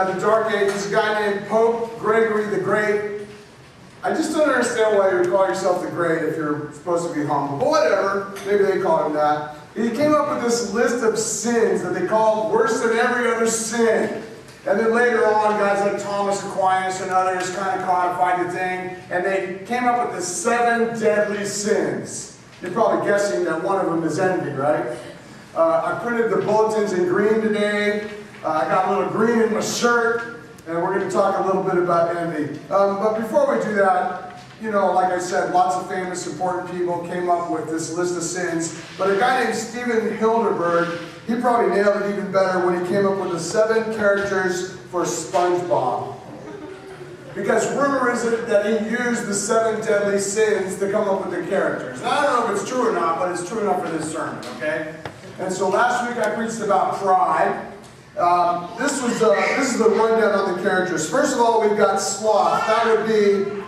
the Dark Ages, a guy named Pope Gregory the Great. I just don't understand why you would call yourself the Great if you're supposed to be humble. But whatever, maybe they call him that. He came up with this list of sins that they called worse than every other sin. And then later on, guys like Thomas Aquinas and others kind of codified the thing, and they came up with the 7 deadly sins. You're probably guessing that one of them is envy, right? I printed the bulletins in green today. I got a little green in my shirt, and we're going to talk a little bit about envy. But before we do that, you know, like I said, lots of famous, important people came up with this list of sins. But a guy named Stephen Hildeberg, he probably nailed it even better when he came up with the 7 characters for SpongeBob. Because rumor is it that he used the 7 deadly sins to come up with the characters. Now, I don't know if it's true or not, but it's true enough for this sermon, okay? And so last week I preached about pride. This is the rundown on the characters. First of all, we've got sloth. That would be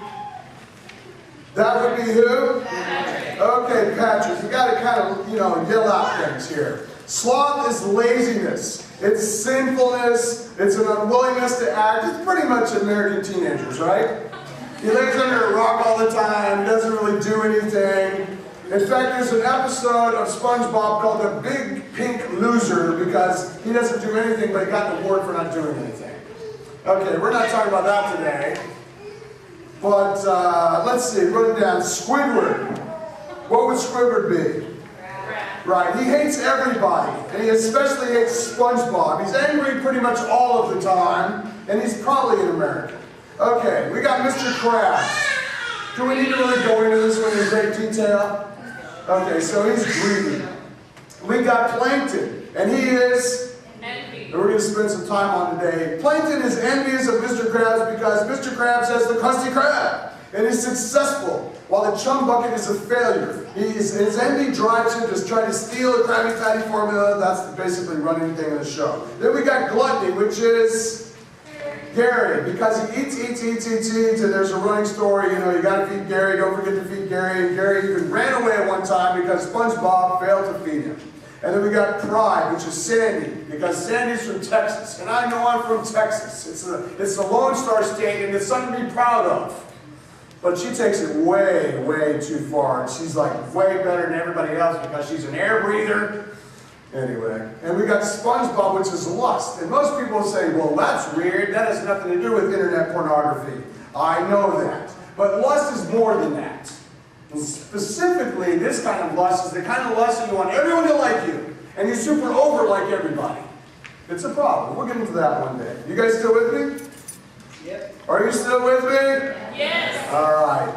who? Patrick. Okay, Patrick. You got to kind of, yell out things here. Sloth is laziness. It's sinfulness. It's an unwillingness to act. It's pretty much American teenagers, right? He lays under a rock all the time. He doesn't really do anything. In fact, there's an episode of SpongeBob called The Big Pink Loser because he doesn't do anything, but he got an award for not doing anything. Okay, we're not talking about that today. But let's see, run it down. Squidward. What would Squidward be? Right, he hates everybody, and he especially hates SpongeBob. He's angry pretty much all of the time, and he's probably an American. Okay, we got Mr. Krabs. Do we need to really go into this one in great detail? Okay, so he's greedy. We got Plankton, and he is envy. And we're going to spend some time on today. Plankton is envious of Mr. Krabs because Mr. Krabs has the Krusty Krab, and he's successful, while the Chum Bucket is a failure. His envy drives him to try to steal the Krabby Patty formula. That's the basically running thing of the show. Then we got Gluttony, which is Gary, because he eats, and there's a running story, you got to feed Gary, don't forget to feed Gary, and Gary even ran away at one time because SpongeBob failed to feed him. And then we got Pride, which is Sandy, because Sandy's from Texas, and I know I'm from Texas. It's the Lone Star State, and it's something to be proud of. But she takes it way, way too far, and she's like way better than everybody else because she's an air breather. Anyway, and we got SpongeBob, which is lust. And most people say, well, that's weird. That has nothing to do with internet pornography. I know that. But lust is more than that. And specifically, this kind of lust is the kind of lust that you want everyone to like you. And you're super over like everybody. It's a problem. We'll get into that one day. You guys still with me? Yep. Are you still with me? Yes. All right.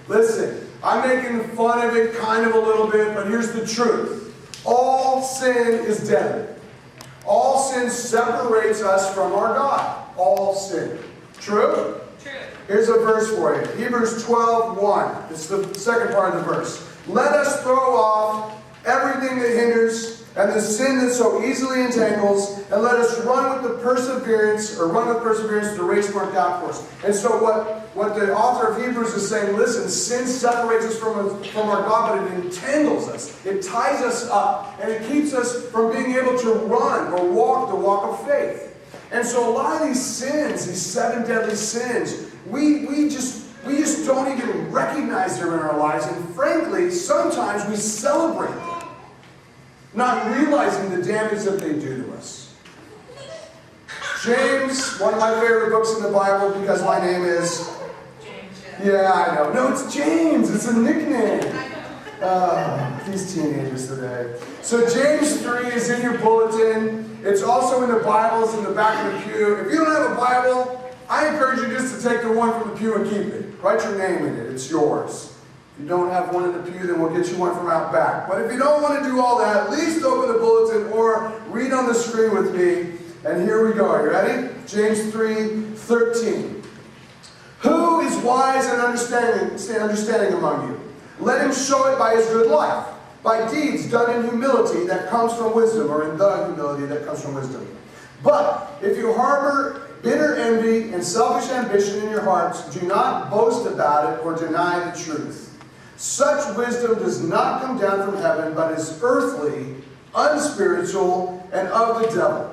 Listen, I'm making fun of it kind of a little bit, but here's the truth. All sin is deadly. All sin separates us from our God. All sin. True? True. Here's a verse for you. Hebrews 12:1. It's the second part of the verse. Let us throw off everything that hinders and the sin that so easily entangles, and let us run with perseverance the race marked out for us. And so what the author of Hebrews is saying, listen, sin separates us from our God, but it entangles us. It ties us up, and it keeps us from being able to run or walk the walk of faith. And so a lot of these sins, these 7 deadly sins, we just don't even recognize them in our lives, and frankly, sometimes we celebrate them, not realizing the damage that they do to us. James, one of my favorite books in the Bible because my name is... James. Yeah, I know. No, it's James. It's a nickname. These teenagers today. So James 3 is in your bulletin. It's also in the Bibles in the back of the pew. If you don't have a Bible, I encourage you just to take the one from the pew and keep it. Write your name in it. It's yours. If you don't have one in the pew, then we'll get you one from out back. But if you don't want to do all that, at least open the bulletin or read on the screen with me. And here we go. Are you ready? James 3:13. Who is wise and understanding among you? Let him show it by his good life, by deeds done in humility that comes from wisdom, or in the humility that comes from wisdom. But if you harbor bitter envy and selfish ambition in your hearts, do not boast about it or deny the truth. Such wisdom does not come down from heaven, but is earthly, unspiritual, and of the devil.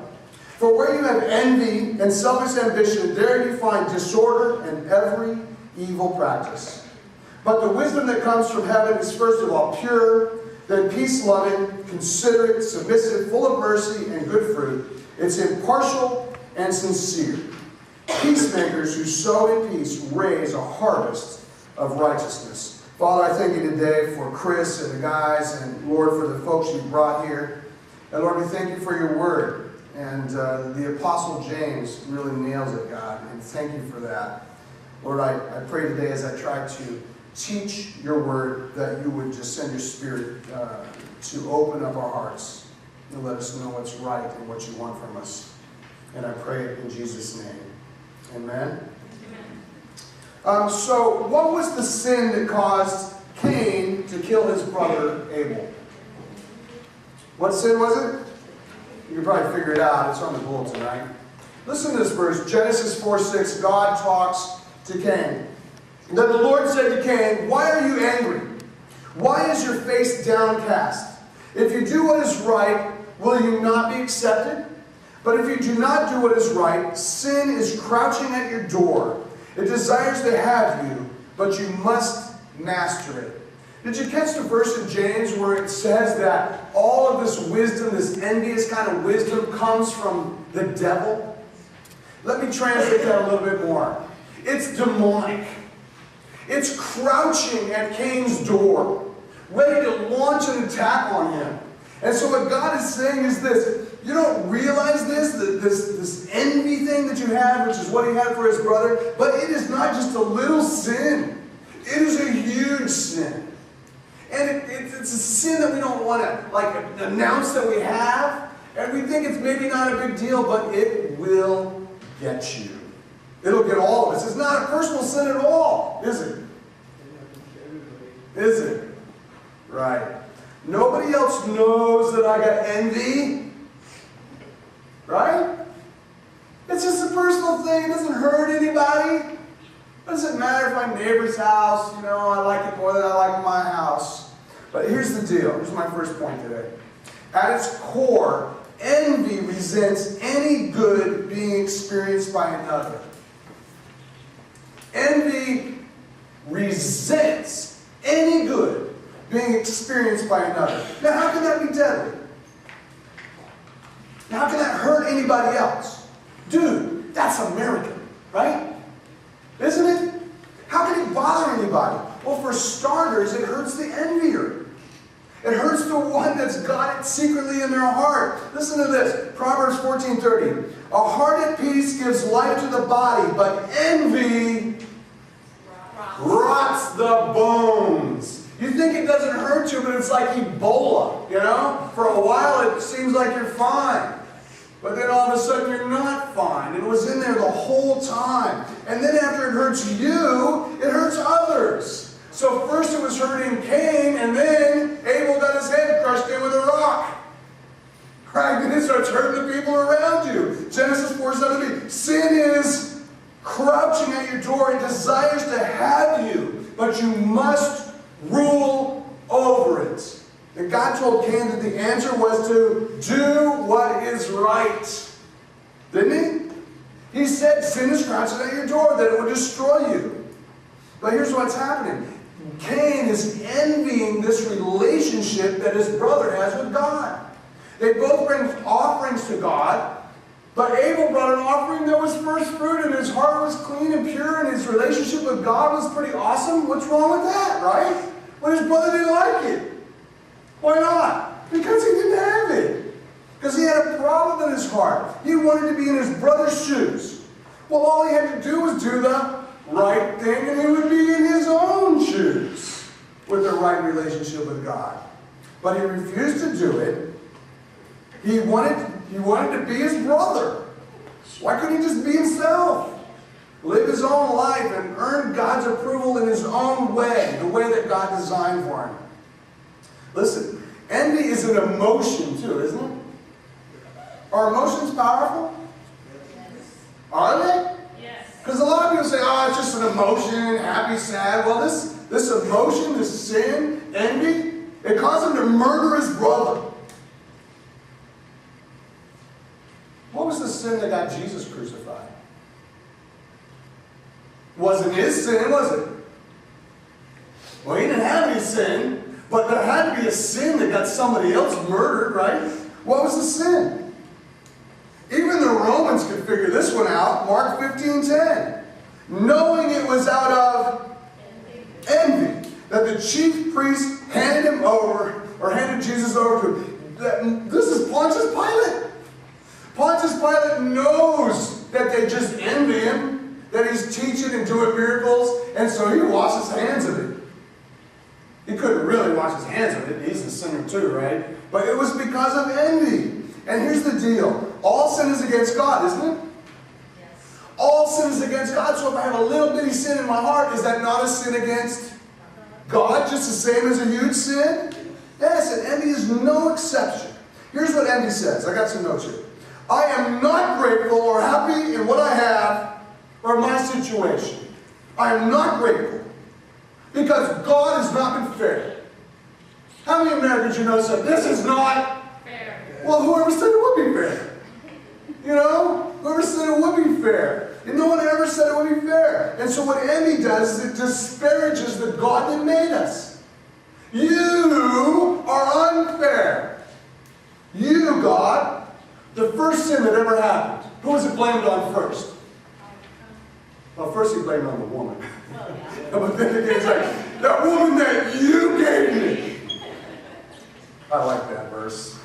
For where you have envy and selfish ambition, there you find disorder and every evil practice. But the wisdom that comes from heaven is first of all pure, then peace-loving, considerate, submissive, full of mercy and good fruit. It's impartial and sincere. Peacemakers who sow in peace raise a harvest of righteousness. Father, I thank you today for Chris and the guys, and Lord, for the folks you brought here. And Lord, we thank you for your word. And the Apostle James really nails it, God, and thank you for that. Lord, I pray today as I try to teach your word that you would just send your Spirit to open up our hearts and let us know what's right and what you want from us. And I pray it in Jesus' name. Amen? So what was the sin that caused Cain to kill his brother Abel? What sin was it? You can probably figure it out. It's on the bulletin, right? Listen to this verse. Genesis 4:6. God talks to Cain. Then the Lord said to Cain, why are you angry? Why is your face downcast? If you do what is right, will you not be accepted? But if you do not do what is right, sin is crouching at your door. It desires to have you, but you must master it. Did you catch the verse in James where it says that all of this wisdom, this envious kind of wisdom, comes from the devil? Let me translate that a little bit more. It's demonic. It's crouching at Cain's door, ready to launch an attack on him. And so what God is saying is this: you don't realize this envy thing that you have, which is what he had for his brother, but it is not just a little sin. It is a huge sin. And it's a sin that we don't want to announce that we have, and we think it's maybe not a big deal, but it will get you. It'll get all of us. It's not a personal sin at all, is it? Is it? Right. Nobody else knows that I got envy. Right? It's just a personal thing. It doesn't hurt anybody. It doesn't matter if my neighbor's house, I like it more than I like my house. But here's the deal. Here's my first point today. At its core, envy resents any good being experienced by another. Envy resents any good being experienced by another. Now, how can that be deadly? How can that hurt anybody else? Dude, that's American, right? Isn't it? How can it bother anybody? Well, for starters, it hurts the envier. It hurts the one that's got it secretly in their heart. Listen to this. Proverbs 14:30. A heart at peace gives life to the body, but envy rots the bones. You think it doesn't hurt you, but it's like Ebola, For a while it seems like you're fine. But then all of a sudden you're not fine. And it was in there the whole time. And then after it hurts you, it hurts others. So first it was hurting Cain, and then Abel got his head crushed in with a rock. Right? Then it starts hurting the people around you. Genesis 4:17. Sin is crouching at your door. It desires to have you, but you must rule over it. And God told Cain that the answer was to do what is right. Didn't he? He said sin is crouching at your door, that it would destroy you. But here's what's happening. Cain is envying this relationship that his brother has with God. They both bring offerings to God, but Abel brought an offering that was first fruit, and his heart was clean and pure, and his relationship with God was pretty awesome. What's wrong with that, right? But his brother didn't like it. Why not? Because he didn't have it. Because he had a problem in his heart. He wanted to be in his brother's shoes. Well, all he had to do was do the right thing, and he would be in his own shoes with the right relationship with God. But he refused to do it. He wanted to be his brother. Why couldn't he just be himself? Live his own life and earn God's approval in his own way, the way that God designed for him. Listen, envy is an emotion too, isn't it? Are emotions powerful? Yes. Are they? Yes. Because a lot of people say, oh, it's just an emotion, happy, sad. Well, this emotion, this sin, envy, it caused him to murder his brother. What was the sin that got Jesus crucified? Wasn't his sin, was it? Well, he didn't have any sin, but there had to be a sin that got somebody else murdered, right? What was the sin? Even the Romans could figure this one out. Mark 15:10. Knowing it was out of envy, that the chief priest handed him over, or handed Jesus over to him. This is Pontius Pilate. Pontius Pilate knows that they just envy him, that he's teaching and doing miracles, and so he washes hands of it. He couldn't really wash his hands of it. He's a sinner too, right? But it was because of envy. And here's the deal. All sin is against God, isn't it? Yes. All sin is against God. So if I have a little bitty sin in my heart, is that not a sin against God? Just the same as a huge sin? Yes, and envy is no exception. Here's what envy says. I got some notes here. I am not grateful or happy in what I have or my situation. I am not grateful because God has not been fair. How many Americans you know said, this is not fair? Well, whoever said it would be fair. You know? Whoever said it would be fair. And no one ever said it would be fair. And so what envy does is it disparages the God that made us. You are unfair. You, God, the first sin that ever happened, who was it blamed on first? Well, first he blamed on the woman. Well, yeah. But then again, he's like, that woman that you gave me. I like that verse.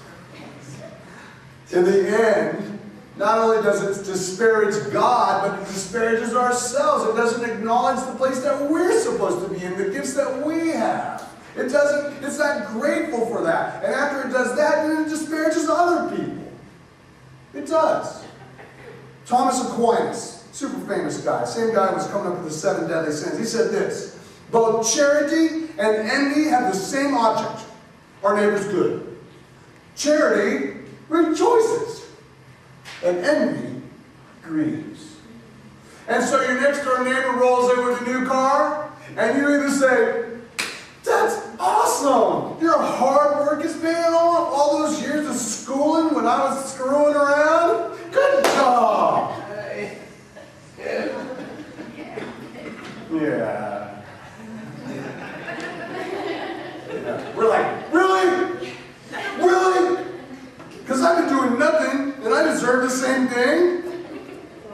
In the end, not only does it disparage God, but it disparages ourselves. It doesn't acknowledge the place that we're supposed to be in, the gifts that we have. It's not grateful for that. And after it does that, then it disparages other people. It does. Thomas Aquinas, super famous guy, same guy who was coming up with the 7 deadly sins. He said this: both charity and envy have the same object. Our neighbor's good. Charity rejoices, and envy grieves. And so your next door neighbor rolls in with a new car, and you either say, that's awesome! Your hard work is paying off. All those years of schooling when I was screwing around, good job! Yeah. We're like, really? Really? Because I've been doing nothing and I deserve the same thing?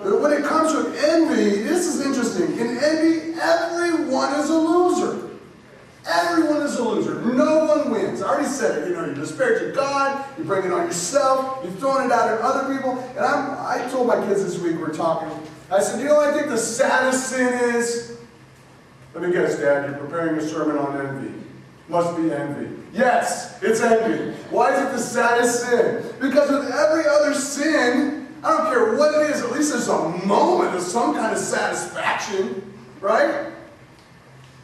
But when it comes to envy, this is interesting. In envy, everyone is a loser. Everyone is a loser. No one wins. I already said it. You know, you disparage God, you bring it on yourself, you're throwing it out at other people. And I told my kids this week, we're talking, I said, you know what I think the saddest sin is? Let me guess, Dad, you're preparing a sermon on envy. Must be envy. Yes, it's envy. Why is it the saddest sin? Because with every other sin, I don't care what it is, at least there's a moment of some kind of satisfaction, right?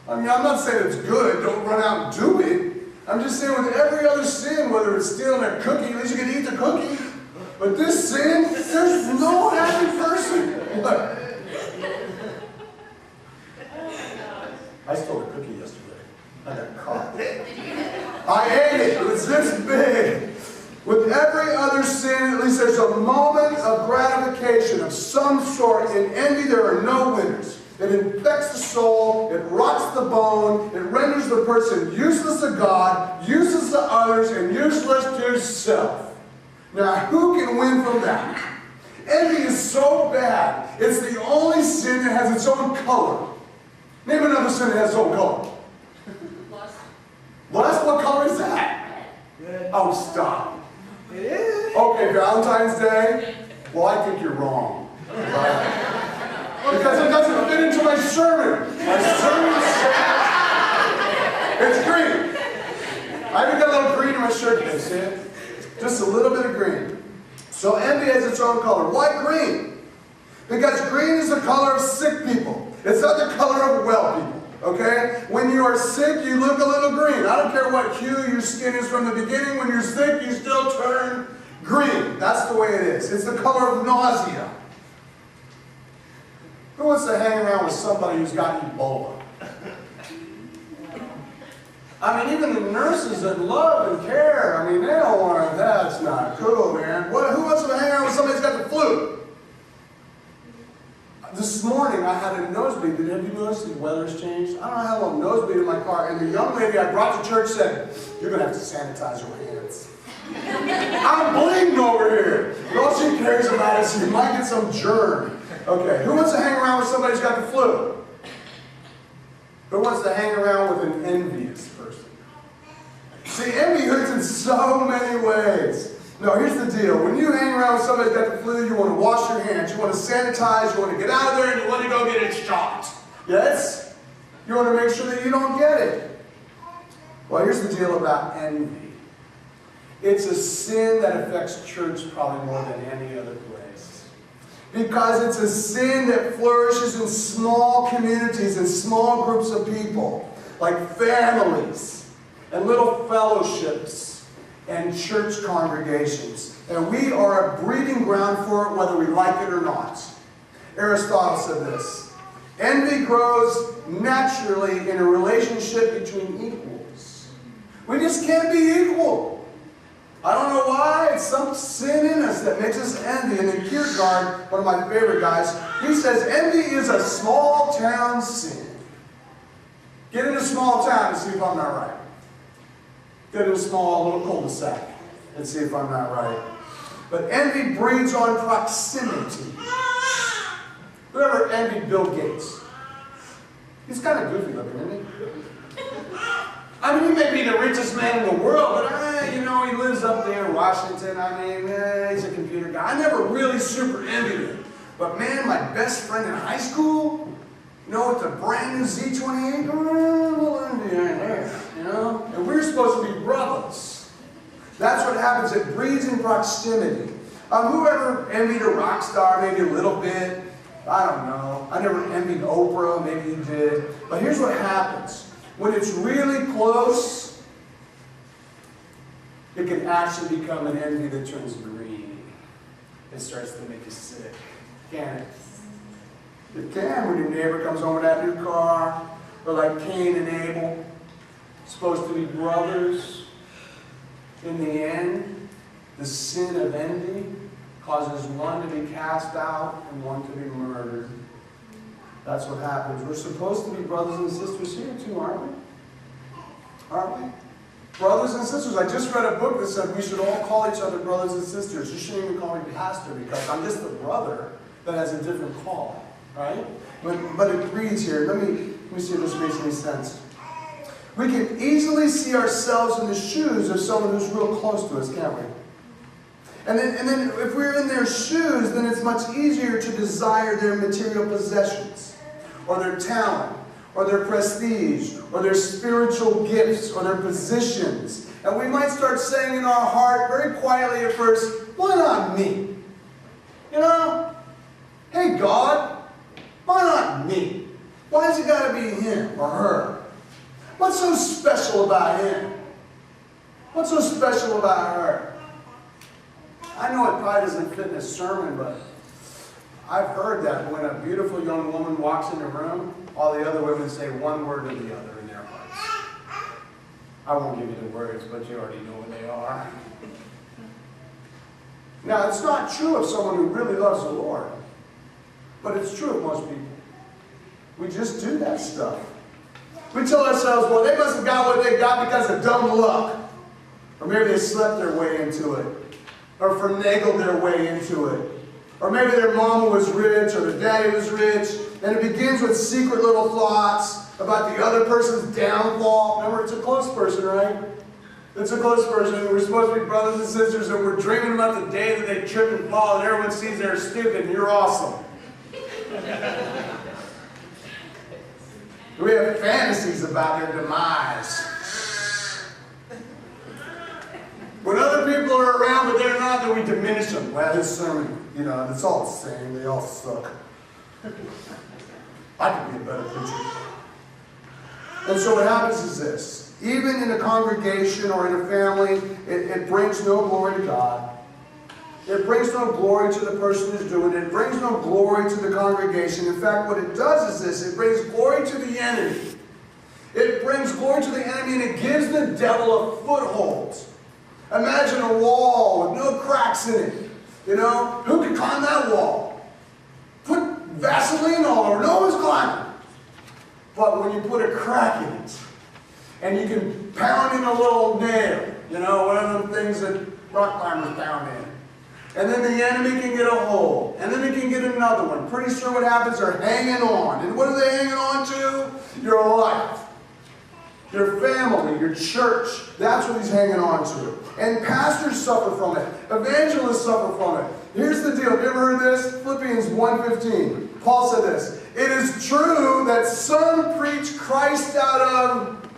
I mean, I'm not saying it's good, don't run out and do it. I'm just saying with every other sin, whether it's stealing a cookie, at least you can eat the cookie. But this sin, there's no happy person. Look. I stole a cookie yesterday. I got caught. I ate it. It was this big. With every other sin, at least there's a moment of gratification of some sort. In envy, there are no winners. It infects the soul. It rots the bone. It renders the person useless to God, useless to others, and useless to self. Now, who can win from that? Envy is so bad. It's the only sin that has its own color. Name another sin that has its own color. Lust? What color is that? Red. Oh, stop. It is. Okay, Valentine's Day? Well, I think you're wrong. Right? Because it doesn't fit into my sermon. My sermon says it's green. I even got a little green in my shirt today, see it? Just a little bit of green. So envy has its own color. Why green? Because green is the color of sick people. It's not the color of well people. Okay? When you are sick, you look a little green. I don't care what hue your skin is from the beginning. When you're sick, you still turn green. That's the way it is. It's the color of nausea. Who wants to hang around with somebody who's got Ebola? I mean, even the nurses that love and care, I mean, they don't want to, that's not cool, man. Who wants to hang around with somebody who's got the flu. This morning I had a nosebleed. Have you noticed the weather's changed? I don't know how long nosebleed in my car. And the young lady I brought to church said, "You're going to have to sanitize your hands." I'm bleeding over here. And all she cares about is you might get some germ. Okay, who wants to hang around with somebody who's got the flu? Who wants to hang around with an envious person? See, envy hurts in so many ways. No, here's the deal. When you hang around with somebody who's got the flu, you want to wash your hands, you want to sanitize, you want to get out of there, and you want to go get it shot. Yes? You want to make sure that you don't get it. Well, here's the deal about envy. It's a sin that affects church probably more than any other place. Because it's a sin that flourishes in small communities and small groups of people, like families and little fellowships and church congregations. And we are a breeding ground for it whether we like it or not. Aristotle said this: envy grows naturally in a relationship between equals. We just can't be equal. I don't know why. It's some sin in us that makes us envy. And in Kierkegaard, one of my favorite guys, he says envy is a small town sin. Get in a small town and see if I'm not right. Get in a small little cul-de-sac and see if I'm not right. But envy breeds on proximity. Whoever envied Bill Gates? He's kind of goofy looking, isn't he? I mean, he may be the richest man in the world, but he lives up there in Washington. He's a computer guy. I never really super envied him. But man, my best friend in high school, with the brand new Z28, a little envy right there, And we're supposed to be brothers. That's what happens. It breeds in proximity. Whoever envied a rock star, maybe a little bit. I don't know. I never envied Oprah. Maybe you did. But here's what happens. When it's really close, it can actually become an envy that turns green. It starts to make you sick. Can it? It can when your neighbor comes home with that new car. Or like Cain and Abel, supposed to be brothers. In the end, the sin of envy causes one to be cast out and one to be murdered. That's what happens. We're supposed to be brothers and sisters here too, aren't we? Aren't we? Brothers and sisters. I just read a book that said we should all call each other brothers and sisters. You shouldn't even call me pastor because I'm just a brother that has a different call. Right? But it reads here. Let me see if this makes any sense. We can easily see ourselves in the shoes of someone who's real close to us, can't we? And then if we're in their shoes, then it's much easier to desire their material possessions, or their talent, or their prestige, or their spiritual gifts, or their positions. And we might start saying in our heart, very quietly at first, why not me? Hey God, why not me? Why has it got to be him or her? What's so special about him? What's so special about her? I know it probably doesn't fit in a sermon, but I've heard that when a beautiful young woman walks in a room, all the other women say one word or the other in their hearts. I won't give you the words, but you already know what they are. Now, it's not true of someone who really loves the Lord, but it's true of most people. We just do that stuff. We tell ourselves, well, they must have got what they got because of dumb luck. Or maybe they slept their way into it. Or finagled their way into it. Or maybe their mama was rich or their daddy was rich. And it begins with secret little thoughts about the other person's downfall. Remember, it's a close person, right? It's a close person. And we're supposed to be brothers and sisters, and we're dreaming about the day that they trip and fall and everyone sees they're stupid and you're awesome. We have fantasies about their demise. When other people are around but they're not, then we diminish them. Well, this sermon, it's all the same. They all suck. I could be a better preacher. And so what happens is this. Even in a congregation or in a family, it brings no glory to God. It brings no glory to the person who's doing it. It brings no glory to the congregation. In fact, what it does is this. It brings glory to the enemy. It brings glory to the enemy, and it gives the devil a foothold. Imagine a wall with no cracks in it. You know, who can climb that wall? Put Vaseline all over, no one's climbing. But when you put a crack in it, and you can pound in a little nail, you know, one of them things that rock climbers pound in. And then the enemy can get a hold. And then he can get another one. Pretty sure what happens, they're hanging on. And what are they hanging on to? Your life. Your family, your church. That's what he's hanging on to. And pastors suffer from it. Evangelists suffer from it. Here's the deal. Have you ever heard this? Philippians 1:15. Paul said this. It is true that some preach Christ out of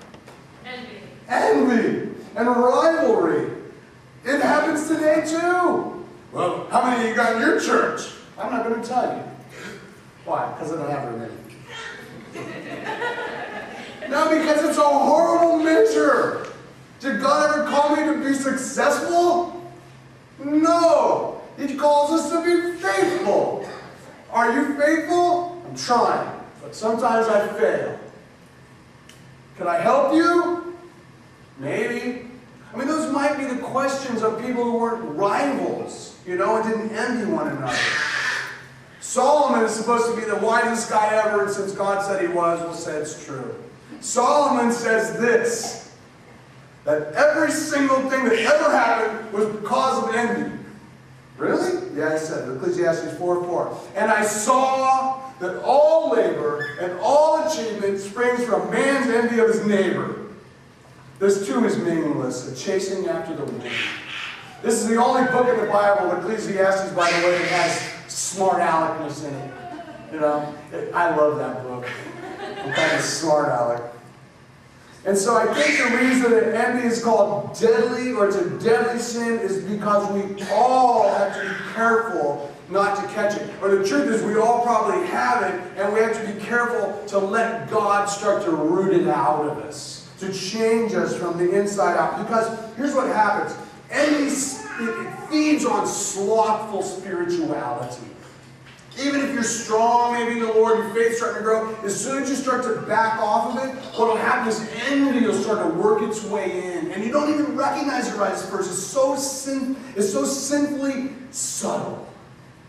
envy and rivalry. It happens today too. Well, how many of you got in your church? I'm not going to tell you. Why? Because I don't have very many. No, because it's a horrible measure. Did God ever call me to be successful? No. He calls us to be faithful. Are you faithful? I'm trying, but sometimes I fail. Can I help you? Maybe. I mean, those might be the questions of people who weren't rivals, you know, and didn't envy one another. Solomon is supposed to be the wisest guy ever, and since God said he was, we'll say it's true. Solomon says this, that every single thing that ever happened was because of envy. Really? Yeah, he said it. Ecclesiastes 4:4. And I saw that all labor and all achievement springs from man's envy of his neighbor. This too is meaningless, a chasing after the wind. This is the only book in the Bible, Ecclesiastes, by the way, that has smart aleckness in it. You know, I love that book. I'm kind of smart aleck. And so I think the reason that envy is called deadly, or it's a deadly sin, is because we all have to be careful not to catch it. Or the truth is we all probably have it, and we have to be careful to let God start to root it out of us. To change us from the inside out. Because here's what happens. Envy, it feeds on slothful spirituality. Even if you're strong, maybe in the Lord, your faith's starting to grow, as soon as you start to back off of it, what will happen is envy will start to work its way in. And you don't even recognize it right at first. It's so sinfully subtle.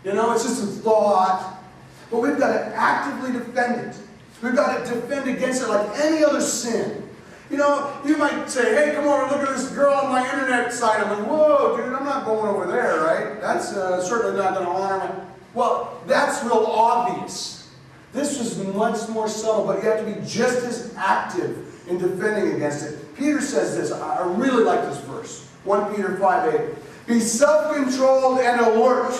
You know, it's just a thought. But we've got to actively defend it. We've got to defend against it like any other sin. You know, you might say, hey, come over and look at this girl on my internet site. I'm like, whoa, dude, I'm not going over there, right? That's certainly not going to honor me. Well, that's real obvious. This is much more subtle, but you have to be just as active in defending against it. Peter says this. I really like this verse. 1 Peter 5:8. Be self-controlled and alert.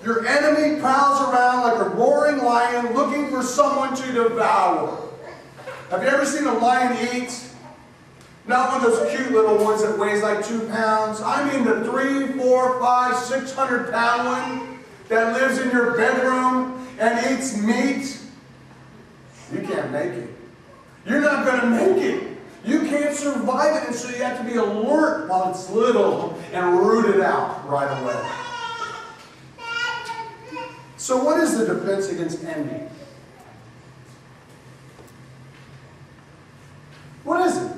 Your enemy prowls around like a roaring lion looking for someone to devour. Have you ever seen a lion eat? Not one of those cute little ones that weighs like 2 pounds. I mean the 300, 400, 500, 600 pound one that lives in your bedroom and eats meat. You can't make it. You're not going to make it. You can't survive it, and so you have to be alert while it's little and root it out right away. So what is the defense against envy? What is it?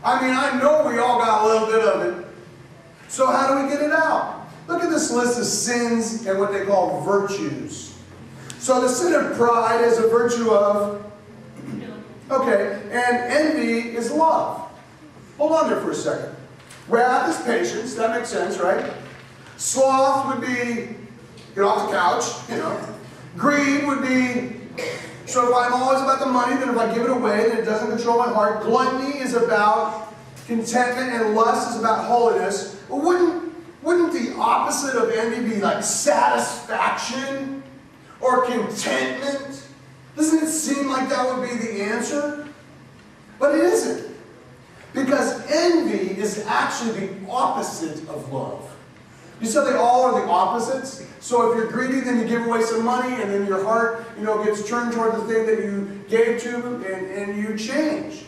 I mean, I know we all got a little bit of it. So how do we get it out? Look at this list of sins and what they call virtues. So the sin of pride is a virtue of, okay, and envy is love. Hold on there for a second. Wrath is patience, that makes sense, right? Sloth would be, get off the couch, you know. Greed would be, so if I'm always about the money, then if I give it away, then it doesn't control my heart. Gluttony is about contentment, and lust is about holiness. But wouldn't the opposite of envy be like satisfaction or contentment? Doesn't it seem like that would be the answer? But it isn't. Because envy is actually the opposite of love. You said they all are the opposites? So if you're greedy, then you give away some money, and then your heart, gets turned toward the thing that you gave to, and you change.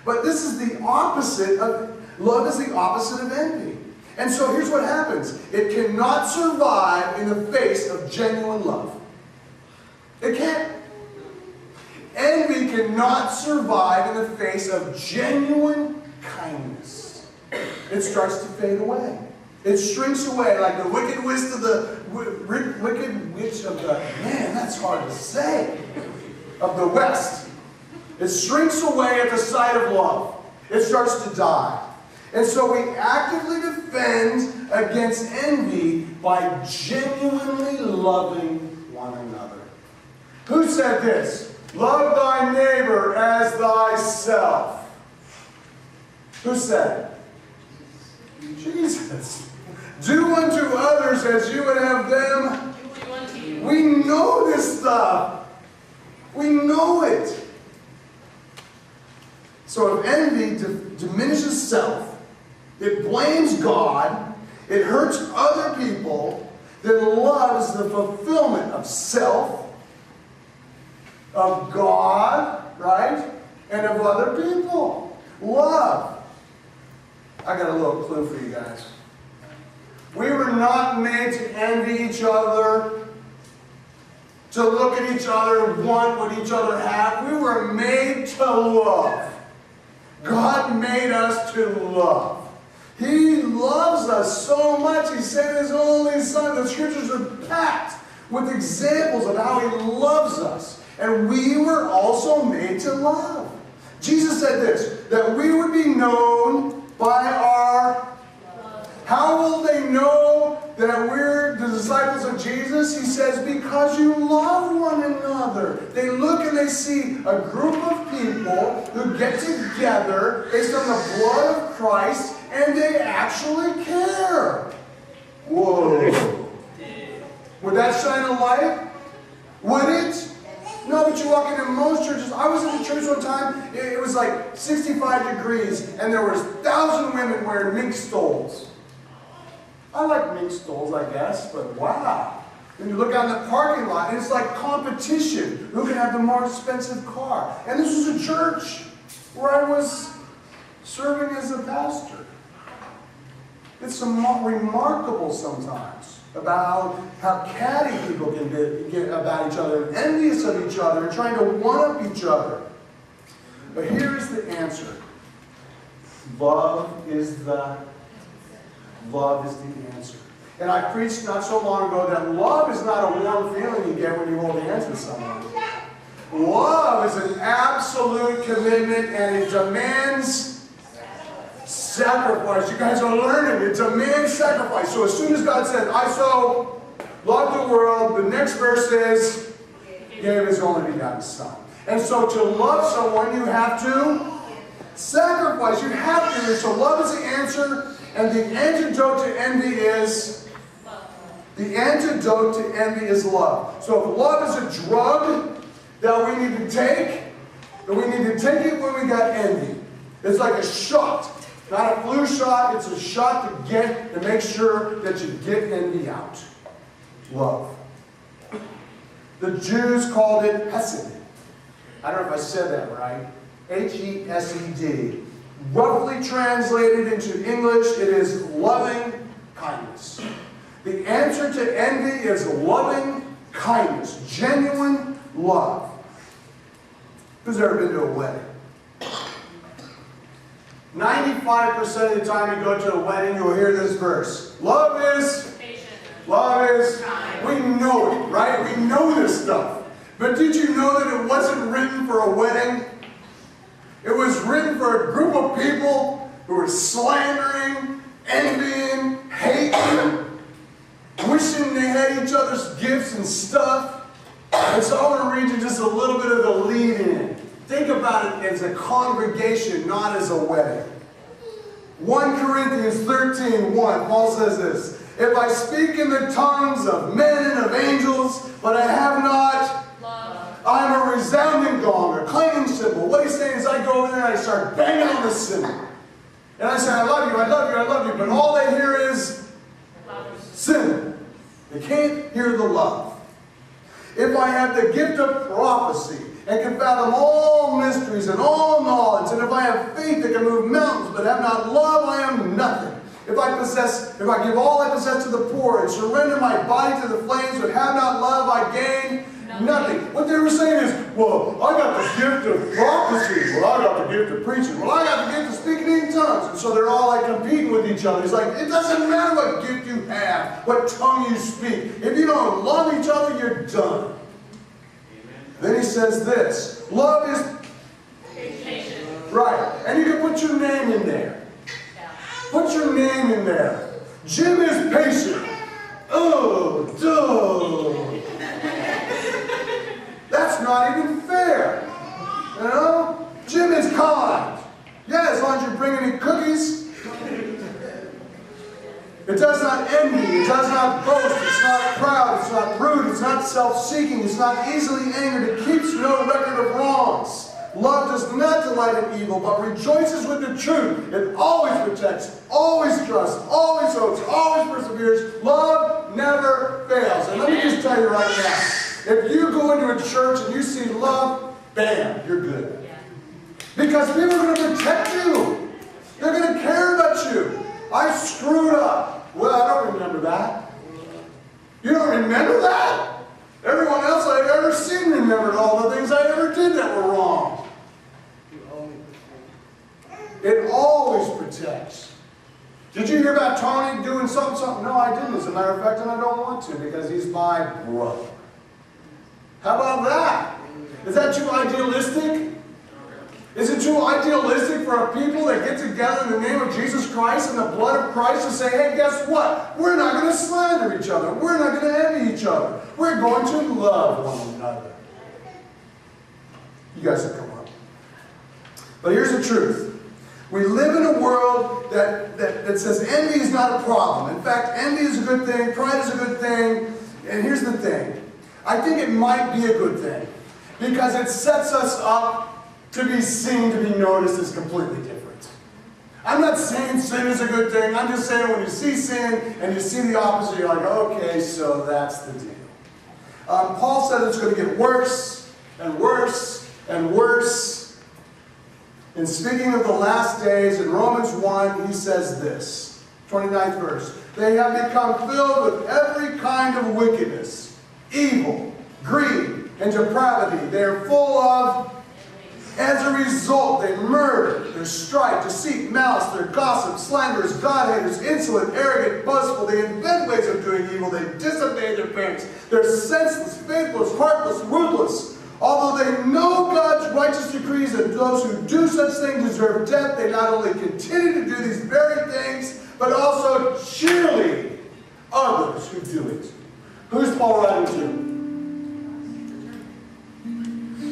But this is the opposite of, love is the opposite of envy. And so here's what happens. It cannot survive in the face of genuine love. It can't. Envy cannot survive in the face of genuine kindness. It starts to fade away. It shrinks away like the wicked witch of the man, that's hard to say. Of the west. It shrinks away at the sight of love. It starts to die. And so we actively defend against envy by genuinely loving one another. Who said this? Love thy neighbor as thyself. Who said it? Jesus. Do unto others as you would have them. We know this stuff. We know it. So if envy diminishes self, it blames God, it hurts other people, then love is the fulfillment of self, of God, right? And of other people. Love. I got a little clue for you guys. We were not made to envy each other, to look at each other and want what each other have. We were made to love. God made us to love. He loves us so much, He sent His only Son. The Scriptures are packed with examples of how He loves us. And we were also made to love. Jesus said this, that we would be known by our love. How will they know that we're the disciples of Jesus? He says, because you love one another. They look and they see a group of people who get together based on the blood of Christ, and they actually care. Whoa. Would that shine a light? Would it? No, but you walk into most churches. I was in a church one time, it was like 65 degrees, and there was 1,000 women wearing mink stoles. I like mink stoles, I guess, but wow. And you look out in the parking lot, and it's like competition. Who can have the more expensive car? And this was a church where I was serving as a pastor. It's remarkable sometimes about how catty people can get about each other, and envious of each other, and trying to one-up each other. But here's the answer. Love is the answer. And I preached not so long ago that love is not a warm feeling you get when you hold hands with someone. Love is an absolute commitment, and it demands sacrifice. You guys are learning. It demands sacrifice. So as soon as God said, I so loved the world, the next verse is, gave His only begotten Son. And so to love someone, you have to sacrifice. You have to. So love is the answer, and the antidote to envy is love. So if love is a drug that we need to take, then we need to take it when we got envy. It's like a shot. Not a flu shot, it's a shot to make sure that you get envy out. Love. The Jews called it Hesed. I don't know if I said that right. H-E-S-E-D. Roughly translated into English, it is loving kindness. The answer to envy is loving kindness. Genuine love. Who's ever been to a wedding? 95% of the time you go to a wedding, you'll hear this verse. Love is patient. Love is kind. We know it, right? We know this stuff. But did you know that it wasn't written for a wedding? It was written for a group of people who were slandering, envying, hating, wishing they had each other's gifts and stuff. And so I want to read you just a little bit of the lead-in. Think about it as a congregation, not as a wedding. 1 Corinthians 13:1, Paul says this, if I speak in the tongues of men and of angels, but I have not love, I am a resounding gong, a clanging cymbal. What he's saying is I go over there and I start banging on the cymbal. And I say, I love you, I love you, I love you. But all they hear is sin. They can't hear the love. If I have the gift of prophecy, and can fathom all mysteries and all knowledge, and if I have faith that can move mountains, but have not love, I am nothing. If I give all I possess to the poor, and surrender my body to the flames, but have not love, I gain Nothing. What they were saying is, well, I got the gift of prophecy. Well, I got the gift of preaching. Well, I got the gift of speaking in tongues. And so they're all like competing with each other. It's like, it doesn't matter what gift you have, what tongue you speak. If you don't love each other, you're done. Then he says this, love is Patient. right. And you can put your name in there. Put your name in there. Jim is patient. Oh, duh. That's not even fair. You know? Jim is kind. Yeah, as long as you bring any cookies. It does not envy. It does not boast. It's not proud. It's not rude. It's not self-seeking. It's not easily angered. It keeps no record of wrongs. Love does not delight in evil, but rejoices with the truth. It always protects, always trusts, always hopes, always perseveres. Love never fails. And let me just tell you right now, if you go into a church and you see love, bam, you're good. Because people are going to protect you. They're going to care about you. I screwed up. Well, I don't remember that. You don't remember that? Everyone else I've ever seen remembered all the things I ever did that were wrong. It always protects. Did you hear about Tony doing something? No, I didn't. As a matter of fact, and I don't want to because he's my brother. How about that? Is that too idealistic? Is it too idealistic for a people that get together in the name of Jesus Christ and the blood of Christ to say, hey, guess what? We're not going to slander each other. We're not going to envy each other. We're going to love one another. You guys have come up. But here's the truth. We live in a world that says envy is not a problem. In fact, envy is a good thing. Pride is a good thing. And here's the thing. I think it might be a good thing because it sets us up to be seen, to be noticed as completely different. I'm not saying sin is a good thing. I'm just saying when you see sin and you see the opposite, you're like, okay, so that's the deal. Paul said it's going to get worse and worse and worse. And speaking of the last days, in Romans 1, he says this, 29th verse, they have become filled with every kind of wickedness, evil, greed, and depravity. They are full of, as a result, they murder, they strife, deceit, malice, they're gossips, slanderers, God-haters, insolent, arrogant, boastful. They invent ways of doing evil. They disobey their parents. They're senseless, faithless, heartless, ruthless. Although they know God's righteous decrees that those who do such things deserve death, they not only continue to do these very things, but also cheerlead others who do it. Who's Paul writing to?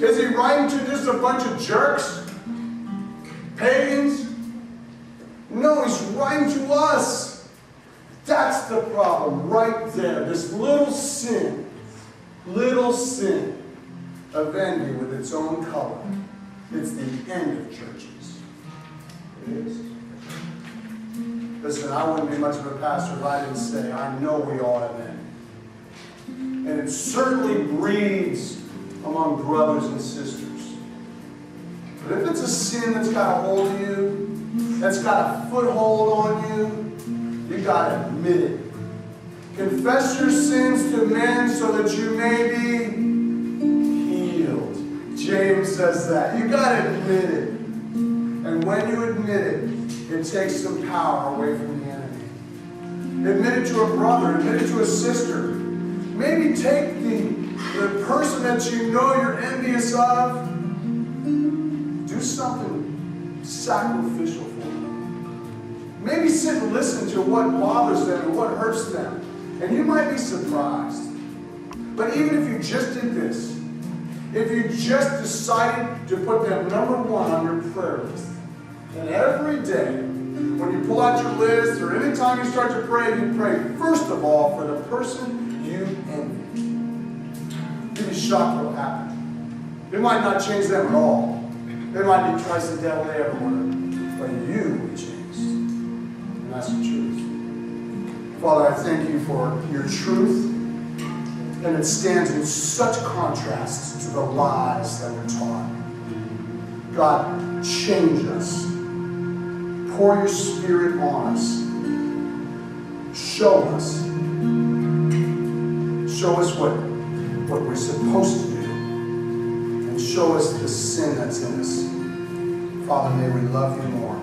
Is he writing to just a bunch of jerks? Pagans? No, he's writing to us. That's the problem right there. This little sin of envy with its own color. It's the end of churches. It is. Listen, I wouldn't be much of a pastor if I didn't say, I know we all have envy. And it certainly breeds among brothers and sisters. But if it's a sin that's got a hold of you, that's got a foothold on you, you got to admit it. Confess your sins to men so that you may be healed. James says that. You got to admit it. And when you admit it, it takes some power away from the enemy. Admit it to a brother. Admit it to a sister. Maybe take the person that you know you're envious of. Do something sacrificial for them. Maybe sit and listen to what bothers them and what hurts them. And you might be surprised. But even if you just did this, if you just decided to put them number one on your prayer list, and every day, when you pull out your list or anytime you start to pray, you pray first of all for the person you envy. You'd be shocked what will happen. It might not change them at all. They might be twice the devil they ever were. But you will be changed. And that's the truth. Father, I thank you for your truth. And it stands in such contrast to the lies that we're taught. God, change us. Pour your Spirit on us. Show us. Show us what what we're supposed to do and show us the sin that's in us. Father, may we love you more,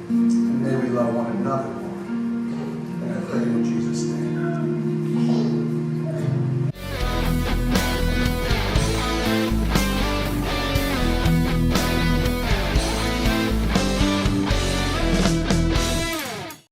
and may we love one another